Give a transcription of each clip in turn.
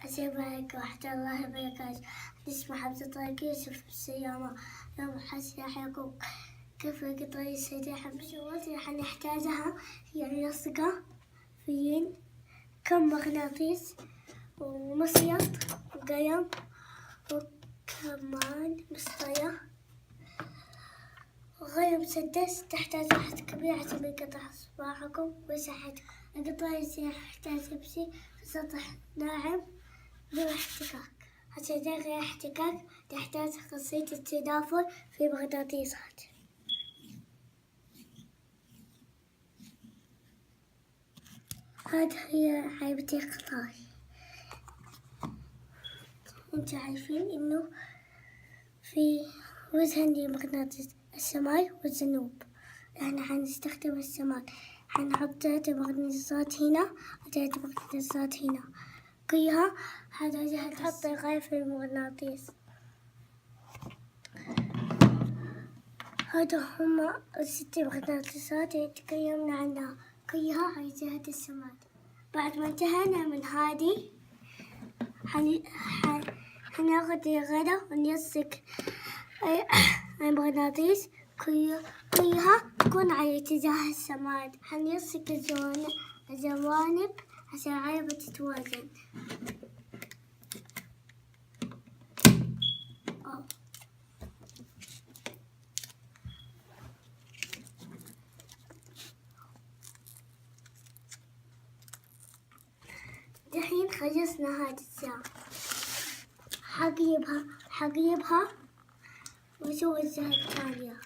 السلام عليكم ورحمة الله وبركاته. اسمي حمزة طريق يوسف بالسيارة. يوم حسيح يقول كيف القطار السريع. الشغلات اللي حنحتاجها هي اللصقة فيين كم مغناطيس ومصيط وقلم وكمان مسطرة وغير مسدس. تحتاج واحد كبير عشان يقطع صباحكم ويساعدكم. القطار السريع يحتاج يمشي في سطح ناعم بدون احتكاك. عشان يلغي الاحتكاك تحتاج خاصية التدافع في مغناطيسات. هذه هي حيبة القطار. انتوا عارفين انه في وجهين لمغناطيس الشمال والجنوب. احنا حنستخدم الشمال، حنحط 3 مغناطيسات هنا و3 مغناطيسات هنا. كلها هذا جهة تحط غير في المغناطيس. هذا هما ال6 مغناطيسات اللي تكلمنا عنها، كلها على جهة الشمال. بعد ما انتهينا من هذه حناخد الغدا ونلصق المغناطيس كلها تكون على اتجاه الشمال. حنلصق الجوانب عشان العلبة تتوازن. دحين خلصنا هذه الساعة. حقلبها وأسوي الجهة الثانية.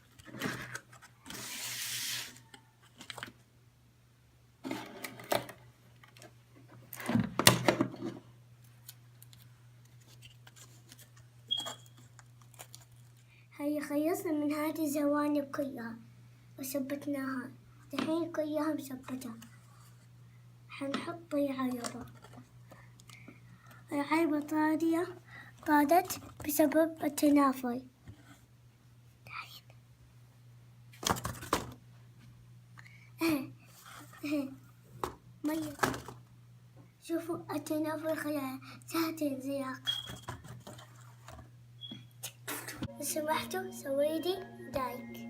هيا خلصنا من هذه الجوانب كلها وثبتناها. دحين كلها مثبتة. حنحط العلبة. العلبة طادت بسبب التنافر. مية. شوفوا التنافر خلال ساعتين زياق. لو سمحتوا سويلي لايك.